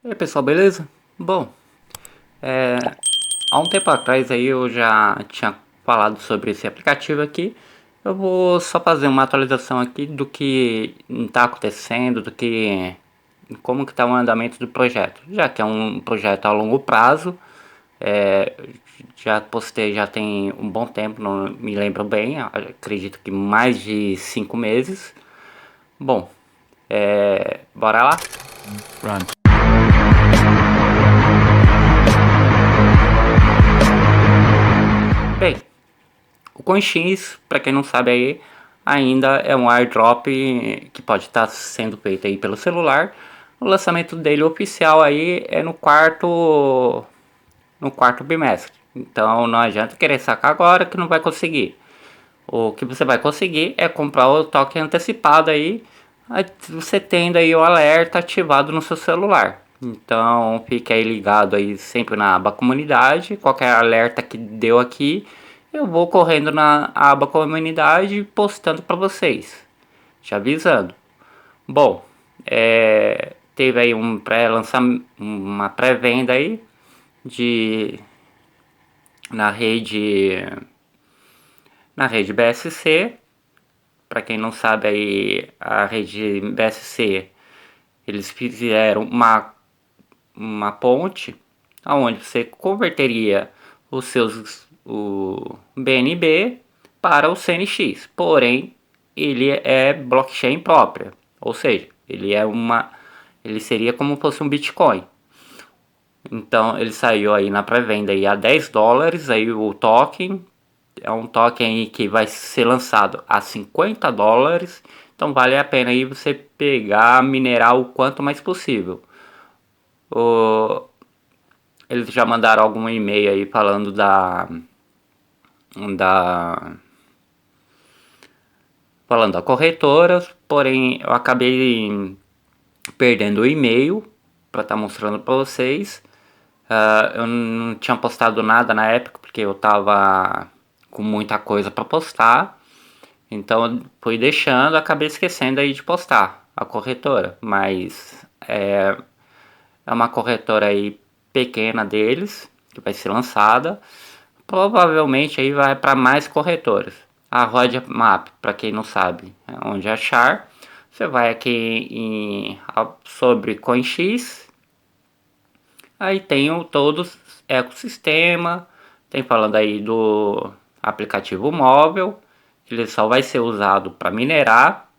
E aí pessoal, beleza? Bom, há um tempo atrás aí eu já tinha falado sobre esse aplicativo aqui. Eu vou só fazer uma atualização aqui do que está acontecendo, do que como que está o andamento do projeto. Já que é um projeto a longo prazo, é, já postei já tem um bom tempo, não me lembro bem, acredito que mais de 5 meses. Bom, bora lá? Run. Bem, o CoinX, para quem não sabe aí, ainda é um airdrop que pode estar sendo feito aí pelo celular. O lançamento dele oficial aí é no quarto bimestre. Então não adianta querer sacar agora que não vai conseguir. O que você vai conseguir é comprar o token antecipado aí, você tendo aí o alerta ativado no seu celular. Então fique aí ligado aí sempre na aba comunidade, qualquer alerta que deu aqui, eu vou correndo na aba comunidade postando para vocês, te avisando. Bom, teve aí uma pré-venda aí de na rede na rede BSC. Para quem não sabe aí, a rede BSC, eles fizeram uma ponte aonde você converteria o BNB para o CNX. Porém, ele é blockchain própria, ou seja, ele seria como se fosse um Bitcoin. Então ele saiu aí na pré-venda aí a US$ 10 aí o token. É um token aí que vai ser lançado a US$ 50. Então vale a pena aí você pegar, minerar o quanto mais possível. O, eles já mandaram algum e-mail aí falando da falando da corretora, porém eu acabei perdendo o e-mail para estar mostrando para vocês. Eu não tinha postado nada na época porque eu tava com muita coisa para postar. Então eu fui deixando, acabei esquecendo aí de postar a corretora, mas é uma corretora aí pequena deles que vai ser lançada. Provavelmente aí vai para mais corretoras. A Roadmap, para quem não sabe, é onde achar. Você vai aqui sobre CoinX. Aí tem todos ecossistema, tem falando aí do aplicativo móvel, ele só vai ser usado para minerar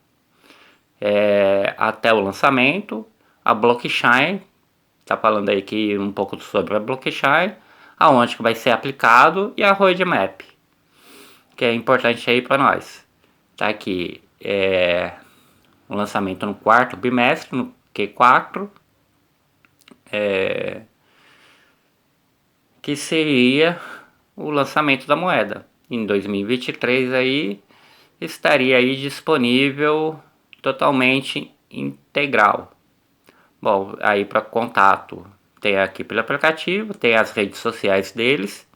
até o lançamento. A blockchain, tá falando aí que um pouco sobre a blockchain, aonde que vai ser aplicado e a roadmap, que é importante aí para nós. Tá aqui o lançamento no quarto bimestre, no Q4, que seria o lançamento da moeda. Em 2023 aí estaria aí disponível totalmente integral. Bom, aí para contato tem aqui pelo aplicativo, tem as redes sociais deles.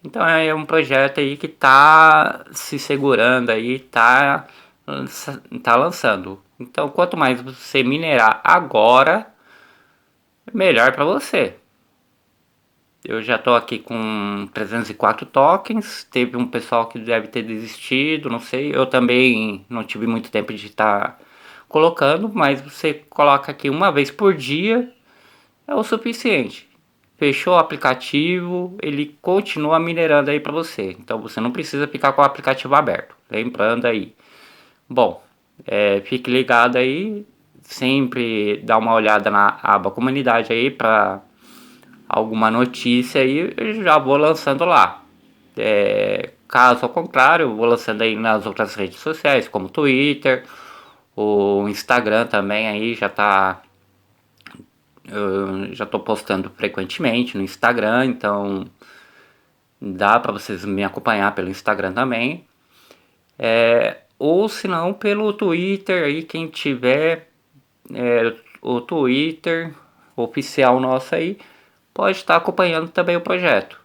Então é um projeto aí que tá se segurando aí, tá lançando. Então quanto mais você minerar agora, melhor para você. Eu já estou aqui com 304 tokens. Teve um pessoal que deve ter desistido, não sei. Eu também não tive muito tempo de estar colocando, mas você coloca aqui uma vez por dia é o suficiente. Fechou o aplicativo, ele continua minerando aí para você. Então você não precisa ficar com o aplicativo aberto. Lembrando aí. Bom, fique ligado aí. Sempre dá uma olhada na aba comunidade aí para alguma notícia aí, eu já vou lançando lá. Caso ao contrário, eu vou lançando aí nas outras redes sociais, como Twitter, o Instagram também aí eu já tô postando frequentemente no Instagram, então dá para vocês me acompanhar pelo Instagram também. Ou se não pelo Twitter aí, quem tiver o Twitter oficial nosso aí, pode estar acompanhando também o projeto.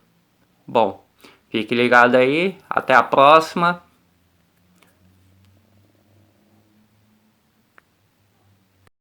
Bom, fique ligado aí, até a próxima.